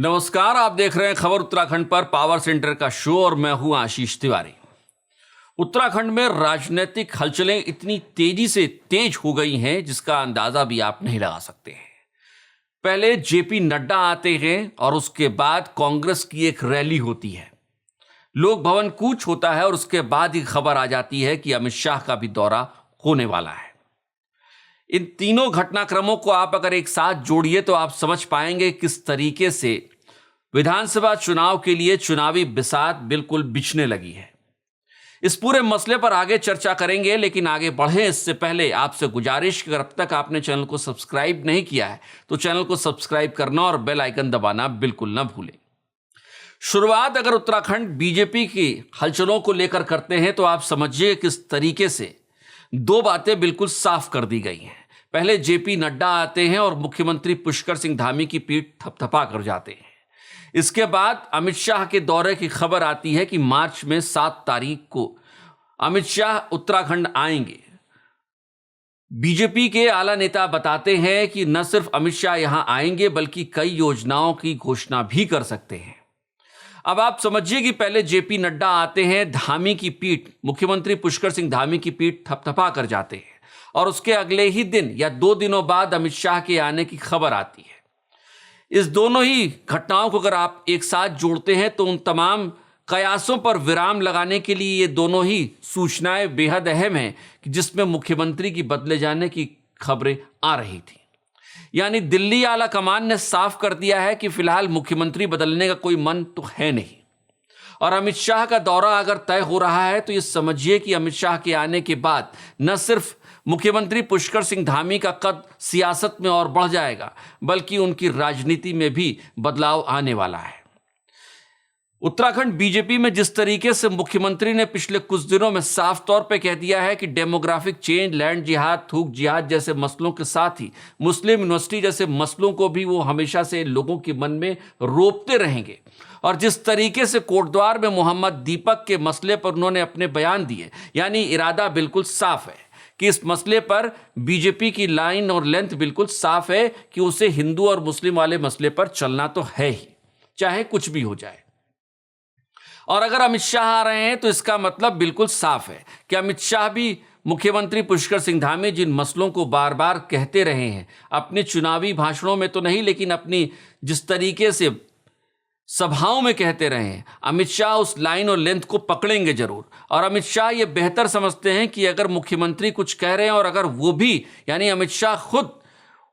नमस्कार, आप देख रहे हैं खबर उत्तराखंड पर पावर सेंटर का शो और मैं हूं आशीष तिवारी। उत्तराखंड में राजनीतिक हलचलें इतनी तेजी से तेज हो गई हैं जिसका अंदाजा भी आप नहीं लगा सकते हैं। पहले जेपी नड्डा आते हैं और उसके बाद कांग्रेस की एक रैली होती है, लोक भवन कूच होता है और उसके बाद ही खबर आ जाती है कि अमित शाह का भी दौरा होने वाला है। इन तीनों घटनाक्रमों को आप अगर एक साथ जोड़िए तो आप समझ पाएंगे किस तरीके से विधानसभा चुनाव के लिए चुनावी बिसात बिल्कुल बिछने लगी है। इस पूरे मसले पर आगे चर्चा करेंगे, लेकिन आगे बढ़े इससे पहले आपसे गुजारिश कि अगर अब तक आपने चैनल को सब्सक्राइब नहीं किया है तो चैनल को सब्सक्राइब करना और बेल आइकन दबाना बिल्कुल ना भूलें। शुरुआत अगर उत्तराखंड बीजेपी की हलचलों को लेकर करते हैं तो आप समझिए किस तरीके से दो बातें बिल्कुल साफ कर दी गई हैं। पहले जेपी नड्डा आते हैं और मुख्यमंत्री पुष्कर सिंह धामी की पीठ थपथपा कर जाते हैं। इसके बाद अमित शाह के दौरे की खबर आती है कि मार्च में 7 तारीख को अमित शाह उत्तराखंड आएंगे। बीजेपी के आला नेता बताते हैं कि न सिर्फ अमित शाह यहां आएंगे बल्कि कई योजनाओं की घोषणा भी कर सकते हैं। अब आप समझिए कि पहले जेपी नड्डा आते हैं, धामी की पीठ, मुख्यमंत्री पुष्कर सिंह धामी की पीठ थपथपा कर जाते हैं और उसके अगले ही दिन या 2 दिनों बाद अमित शाह के आने की खबर आती है। इस दोनों ही घटनाओं को अगर आप एक साथ जोड़ते हैं तो उन तमाम कयासों पर विराम लगाने के लिए ये दोनों ही सूचनाएं बेहद अहम हैं कि जिसमें मुख्यमंत्री की बदले जाने की खबरें आ रही थी। यानी दिल्ली आला कमान ने साफ कर दिया है कि फिलहाल मुख्यमंत्री बदलने का कोई मन तो है नहीं। और अमित शाह का दौरा अगर तय हो रहा है तो ये समझिए कि अमित शाह के आने के बाद न सिर्फ मुख्यमंत्री पुष्कर सिंह धामी का कद सियासत में और बढ़ जाएगा बल्कि उनकी राजनीति में भी बदलाव आने वाला है। उत्तराखंड बीजेपी में जिस तरीके से मुख्यमंत्री ने पिछले कुछ दिनों में साफ तौर पे कह दिया है कि डेमोग्राफिक चेंज, लैंड जिहाद, थूक जिहाद जैसे मसलों के साथ ही मुस्लिम यूनिवर्सिटी जैसे मसलों को भी वो हमेशा से लोगों के मन में रोपते रहेंगे, और जिस तरीके से कोटद्वार में मोहम्मद दीपक के मसले पर उन्होंने अपने बयान दिए, यानी इरादा बिल्कुल साफ है कि इस मसले पर बीजेपी की लाइन और लेंथ बिल्कुल साफ है कि उसे हिंदू और मुस्लिम वाले मसले पर चलना तो है ही, चाहे कुछ भी हो जाए। और अगर अमित शाह आ रहे हैं तो इसका मतलब बिल्कुल साफ है कि अमित शाह भी मुख्यमंत्री पुष्कर सिंह धामी जिन मसलों को बार बार कहते रहे हैं अपने चुनावी भाषणों में तो नहीं, लेकिन अपनी जिस तरीके से सभाओं में कहते रहे हैं, अमित शाह उस लाइन और लेंथ को पकड़ेंगे जरूर। और अमित शाह ये बेहतर समझते हैं कि अगर मुख्यमंत्री कुछ कह रहे हैं और अगर वो भी यानी अमित शाह खुद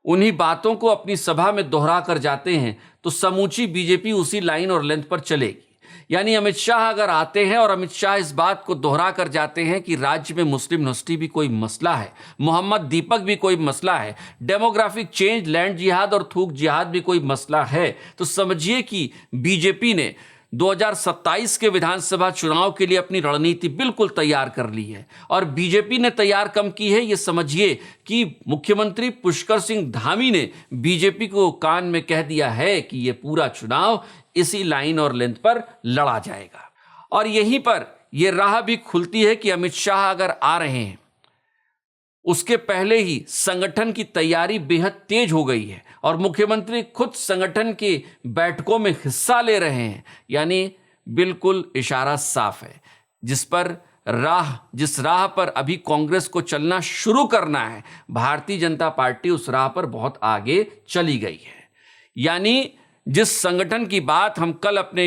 उन्हीं बातों को अपनी सभा में दोहरा कर जाते हैं तो समूची बीजेपी उसी लाइन और लेंथ पर चलेगी। यानी अमित शाह अगर आते हैं और अमित शाह इस बात को दोहरा कर जाते हैं कि राज्य में मुस्लिम यूनिवर्सिटी भी कोई मसला है, मोहम्मद दीपक भी कोई मसला है, डेमोग्राफिक चेंज, लैंड जिहाद और थूक जिहाद भी कोई मसला है, तो समझिए कि बीजेपी ने 2027 के विधानसभा चुनाव के लिए अपनी रणनीति बिल्कुल तैयार कर ली है। और बीजेपी ने तैयार कम की है, ये समझिए कि मुख्यमंत्री पुष्कर सिंह धामी ने बीजेपी को कान में कह दिया है कि ये पूरा चुनाव इसी लाइन और लेंथ पर लड़ा जाएगा। और यहीं पर यह राह भी खुलती है कि अमित शाह अगर आ रहे हैं उसके पहले ही संगठन की तैयारी बेहद तेज हो गई है और मुख्यमंत्री खुद संगठन की बैठकों में हिस्सा ले रहे हैं। यानी बिल्कुल इशारा साफ है, जिस राह पर अभी कांग्रेस को चलना शुरू करना है, भारतीय जनता पार्टी उस राह पर बहुत आगे चली गई है। यानी जिस संगठन की बात हम कल अपने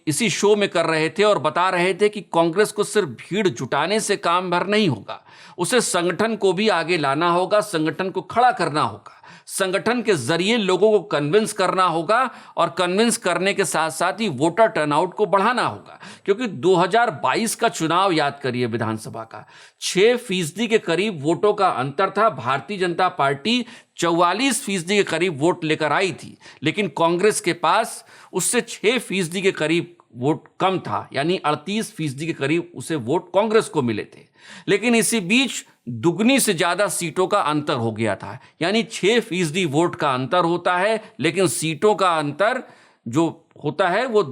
इसी शो में कर रहे थे और बता रहे थे कि कांग्रेस को सिर्फ भीड़ जुटाने से काम भर नहीं होगा, उसे संगठन को भी आगे लाना होगा, संगठन को खड़ा करना होगा, संगठन के जरिए लोगों को कन्विंस करना होगा और कन्विंस करने के साथ साथ ही वोटर टर्नआउट को बढ़ाना होगा। क्योंकि 2022 का चुनाव याद करिए, विधानसभा का 6% के करीब वोटों का अंतर था। भारतीय जनता पार्टी 44% के करीब वोट लेकर आई थी, लेकिन कांग्रेस के पास उससे 6% के करीब वोट कम था, यानी 38% के करीब उसे वोट कांग्रेस को मिले थे। लेकिन इसी बीच दुगनी से ज्यादा सीटों का अंतर हो गया था। यानी 6% वोट का अंतर होता है, लेकिन सीटों का अंतर जो होता है वो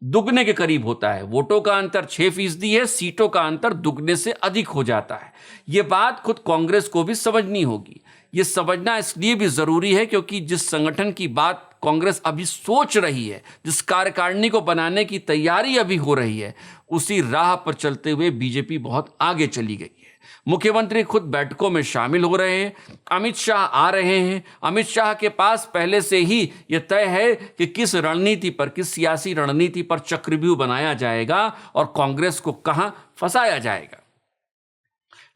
दुगने के करीब होता है। वोटों का अंतर 6% है, सीटों का अंतर दुगने से अधिक हो जाता है। ये बात खुद कांग्रेस को भी समझनी होगी। ये समझना इसलिए भी जरूरी है क्योंकि जिस संगठन की बात कांग्रेस अभी सोच रही है, जिस कार्यकारिणी को बनाने की तैयारी अभी हो रही है, उसी राह पर चलते हुए बीजेपी बहुत आगे चली गई है। मुख्यमंत्री खुद बैठकों में शामिल हो रहे हैं, अमित शाह आ रहे हैं। अमित शाह के पास पहले से ही यह तय है कि किस रणनीति पर, किस सियासी रणनीति पर चक्रव्यूह बनाया जाएगा और कांग्रेस को कहां फंसाया जाएगा।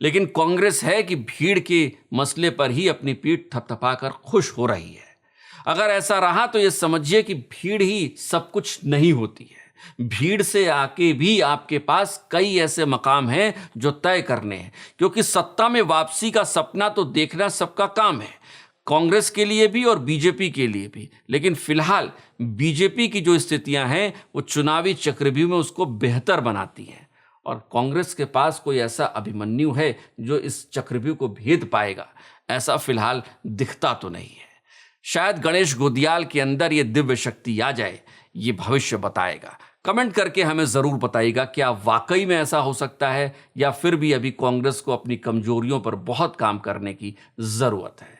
लेकिन कांग्रेस है कि भीड़ के मसले पर ही अपनी पीठ थपथपाकर खुश हो रही है। अगर ऐसा रहा तो यह समझिए कि भीड़ ही सब कुछ नहीं होती है। भीड़ से आके भी आपके पास कई ऐसे मकाम हैं जो तय करने हैं, क्योंकि सत्ता में वापसी का सपना तो देखना सबका काम है, कांग्रेस के लिए भी और बीजेपी के लिए भी। लेकिन फिलहाल बीजेपी की जो स्थितियां हैं वो चुनावी चक्रव्यूह में उसको बेहतर बनाती हैं, और कांग्रेस के पास कोई ऐसा अभिमन्यु है जो इस चक्रव्यूह को भेद पाएगा, ऐसा फिलहाल दिखता तो नहीं है। शायद गणेश गोदियाल के अंदर ये दिव्य शक्ति आ जाए, ये भविष्य बताएगा। कमेंट करके हमें जरूर बताइएगा क्या वाकई में ऐसा हो सकता है, या फिर भी अभी कांग्रेस को अपनी कमजोरियों पर बहुत काम करने की जरूरत है।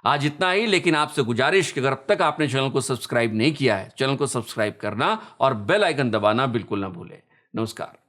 आज इतना ही, लेकिन आपसे गुजारिश कि अगर अब तक आपने चैनल को सब्सक्राइब नहीं किया है, चैनल को सब्सक्राइब करना और बेल आइकन दबाना बिल्कुल ना भूलें। नमस्कार।